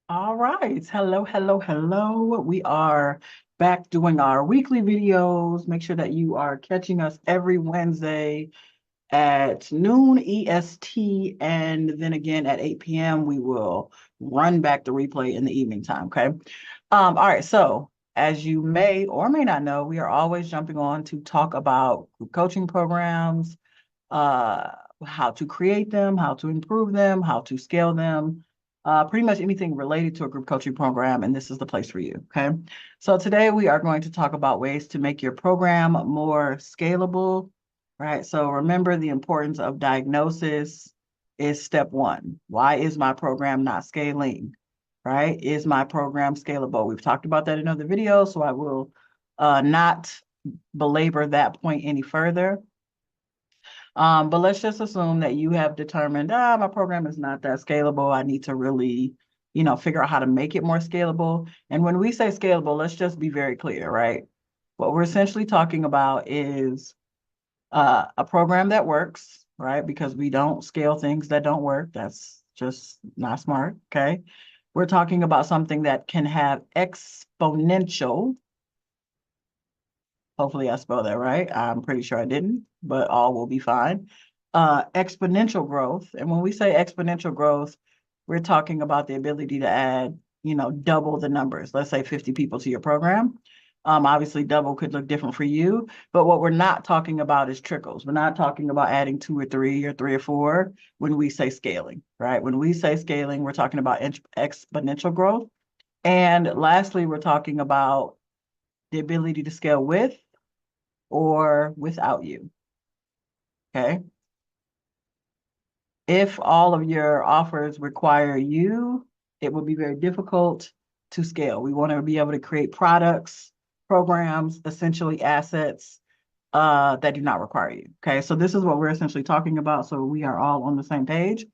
All right. Hello, hello, hello. We are back doing our weekly videos. Make sure that you are catching us every Wednesday at noon EST. And then again at 8 p.m., we will run back the replay in the evening time. Okay. All right. So, as you may or may not know, we are always jumping on to talk about group coaching programs, uh, how to create them, how to improve them, how to scale them, pretty much anything related to a group coaching program. And this is the place for you. Okay. So today we are going to talk about ways to make your program more scalable. Right. So remember, the importance of diagnosis is step one. Why is my program not scaling? Right? Is my program scalable? We've talked about that in other videos, so I will not belabor that point any further. But let's just assume that you have determined, my program is not that scalable. I need to really, figure out how to make it more scalable. And when we say scalable, let's just be very clear, right? What we're essentially talking about is a program that works, right? Because we don't scale things that don't work. That's just not smart, okay? We're talking about something that can have exponential. Hopefully I spelled that right. I'm pretty sure I didn't, but all will be fine. Exponential growth. And when we say exponential growth, we're talking about the ability to add, double the numbers. Let's say 50 people to your program. Obviously, double could look different for you, but what we're not talking about is trickles. We're not talking about adding two or three or four when we say scaling, right? When we say scaling, we're talking about exponential growth. And lastly, we're talking about the ability to scale with or without you. Okay. If all of your offers require you, it will be very difficult to scale. We want to be able to create products, programs, essentially assets that do not require you. Okay. So this is what we're essentially talking about. So we are all on the same page,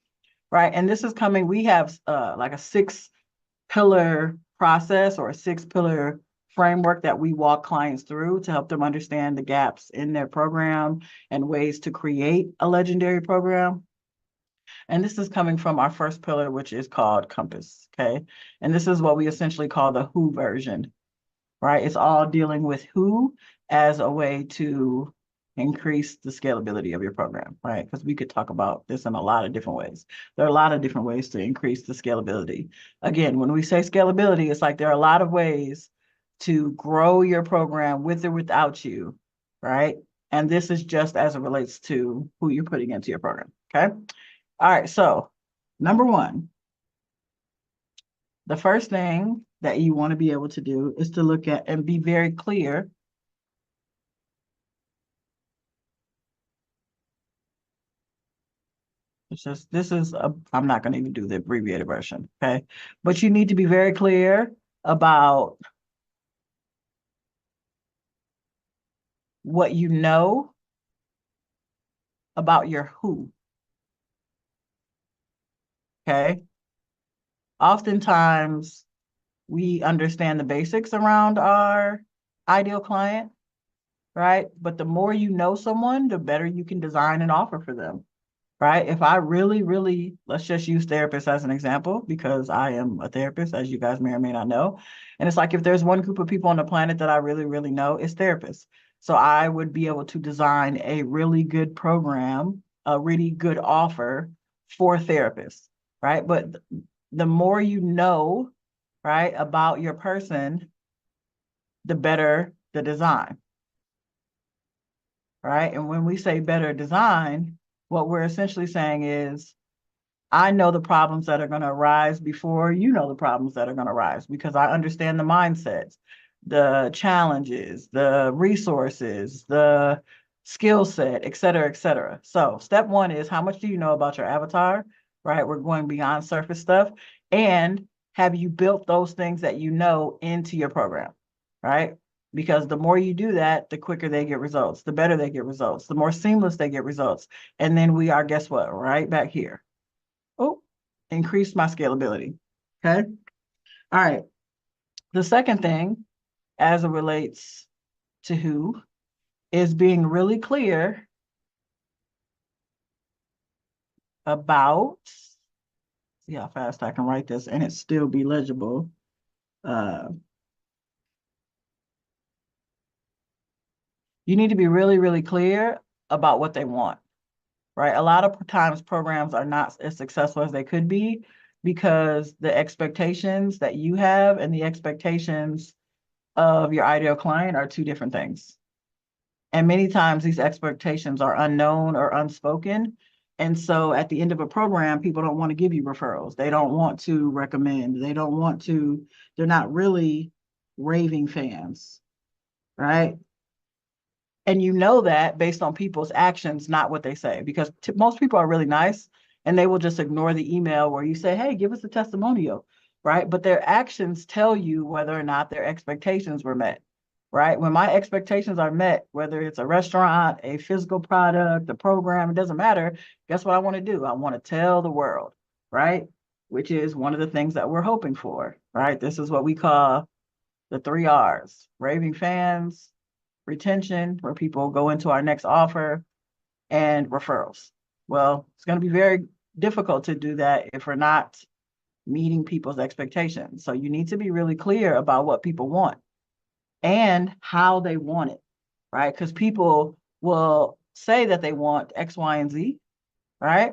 right? And this is coming, we have like a 6-pillar process or a 6-pillar framework that we walk clients through to help them understand the gaps in their program and ways to create a legendary program. And this is coming from our first pillar, which is called Compass. Okay. And this is what we essentially call the who version, right? It's all dealing with who as a way to increase the scalability of your program, right? Because we could talk about this in a lot of different ways. There are a lot of different ways to increase the scalability. Again, when we say scalability, it's like there are a lot of ways to grow your program with or without you, right? And this is just as it relates to who you're putting into your program. Okay. All right. So, number one, the first thing that you want to be able to do is to look at and be very clear. It's just, I'm not going to even do the abbreviated version. Okay. But you need to be very clear about what you know about your who. Okay. Oftentimes, we understand the basics around our ideal client, right? But the more you know someone, the better you can design an offer for them, right? If I really, really, let's just use therapists as an example, because I am a therapist, as you guys may or may not know. And it's like if there's one group of people on the planet that I really, really know, it's therapists. So I would be able to design a really good program, a really good offer for therapists, right? But the more you know, right, about your person, the better the design, right? And when we say better design, what we're essentially saying is, I know the problems that are going to arise before you know the problems that are going to arise because I understand the mindsets, the challenges, the resources, the skill set, et cetera, et cetera. So step one is how much do you know about your avatar, right? We're going beyond surface stuff. And have you built those things that you know into your program, right? Because the more you do that, the quicker they get results, the better they get results, the more seamless they get results. And then we are, guess what, right back here. Oh, increase my scalability. Okay. All right. The second thing, as it relates to who, is being really clear about See how fast I can write this and it still be legible. Uh, you need to be really, really clear about what they want, right? A lot of times programs are not as successful as they could be because the expectations that you have and the expectations of your ideal client are two different things. And many times these expectations are unknown or unspoken. And so at the end of a program, people don't want to give you referrals. They don't want to recommend. They don't want to, they're not really raving fans, right? And you know that based on people's actions, not what they say, because most people are really nice and they will just ignore the email where you say, hey, give us a testimonial, right? But their actions tell you whether or not their expectations were met, right? When my expectations are met, whether it's a restaurant, a physical product, a program, it doesn't matter. Guess what I want to do? I want to tell the world, right? Which is one of the things that we're hoping for, right? This is what we call the 3 R's: raving fans, retention, where people go into our next offer, and referrals. Well, it's going to be very difficult to do that if we're not meeting people's expectations. So you need to be really clear about what people want and how they want it, right? Because people will say that they want X, Y, and Z, right?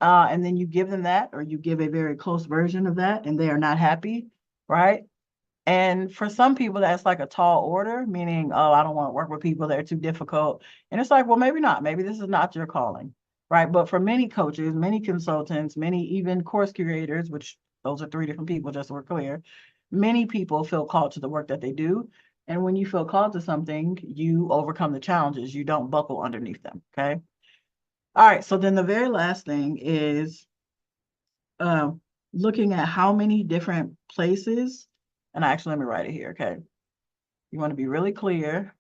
And then you give them that, or you give a very close version of that, and they are not happy, right? And for some people, that's like a tall order, meaning, oh, I don't want to work with people, they're too difficult. And it's like, well, maybe not. Maybe this is not your calling, right? But for many coaches, many consultants, many even course curators, which those are three different people, just so we're clear, many people feel called to the work that they do. And when you feel called to something, you overcome the challenges. You don't buckle underneath them, okay? All right, so then the very last thing is uh, looking at how many different places, and actually, let me write it here, okay? You want to be really clear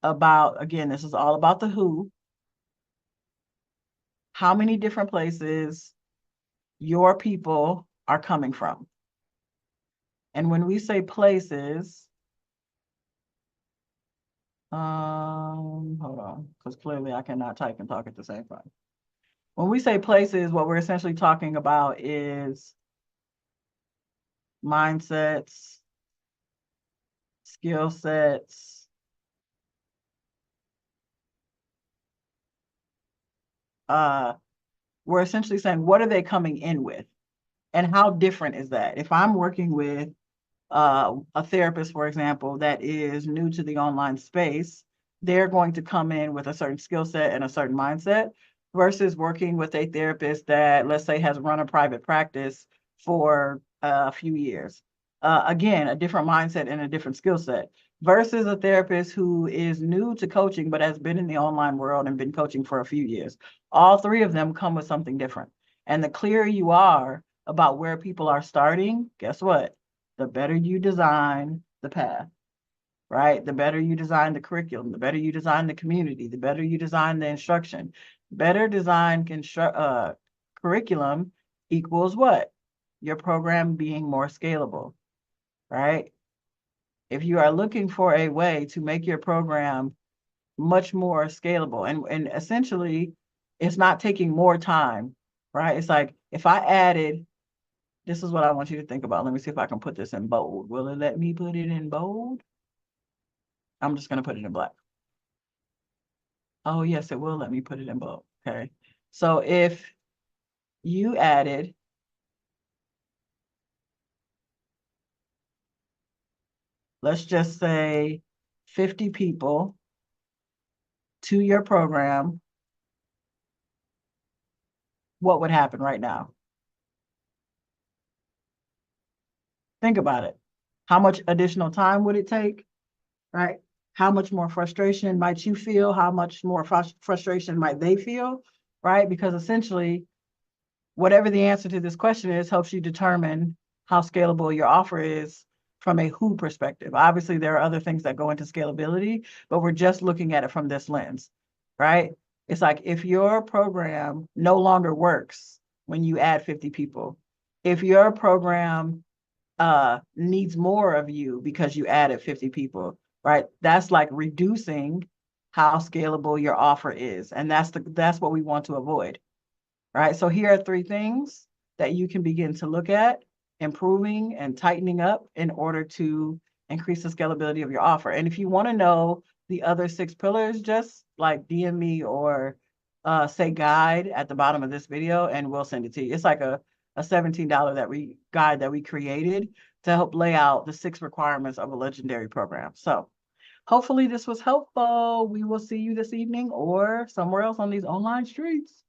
about, again, this is all about the who, how many different places your people are coming from. And when we say places, hold on, because clearly I cannot type and talk at the same time. When we say places, what we're essentially talking about is mindsets, skill sets, uh, we're essentially saying, what are they coming in with? And how different is that? If I'm working with a therapist, for example, that is new to the online space, they're going to come in with a certain skill set and a certain mindset versus working with a therapist that, let's say, has run a private practice for a few years. Again, a different mindset and a different skill set versus a therapist who is new to coaching but has been in the online world and been coaching for a few years. All three of them come with something different. And the clearer you are about where people are starting, guess what? The better you design the path, right? The better you design the curriculum, the better you design the community, the better you design the instruction. Better design curriculum equals what? Your program being more scalable, right? If you are looking for a way to make your program much more scalable, and essentially it's not taking more time, right? It's like if I added, this is what I want you to think about. Let me see if I can put this in bold. Will it let me put it in bold? I'm just going to put it in black. Oh, yes, it will let me put it in bold. Okay. So if you added, let's just say 50 people to your program, what would happen right now? Think about it. How much additional time would it take? Right? How much more frustration might you feel? How much more frustration might they feel? Right? Because essentially, whatever the answer to this question is helps you determine how scalable your offer is from a who perspective. Obviously, there are other things that go into scalability, but we're just looking at it from this lens, right? It's like if your program no longer works when you add 50 people, if your program needs more of you because you added 50 people, right? That's like reducing how scalable your offer is. And that's what we want to avoid. All right, so here are three things that you can begin to look at improving and tightening up in order to increase the scalability of your offer. And if you want to know the other six pillars, just like DM me or say guide at the bottom of this video and we'll send it to you. It's like a $17 guide that we created to help lay out the six requirements of a legendary program. So hopefully this was helpful. We will see you this evening or somewhere else on these online streets.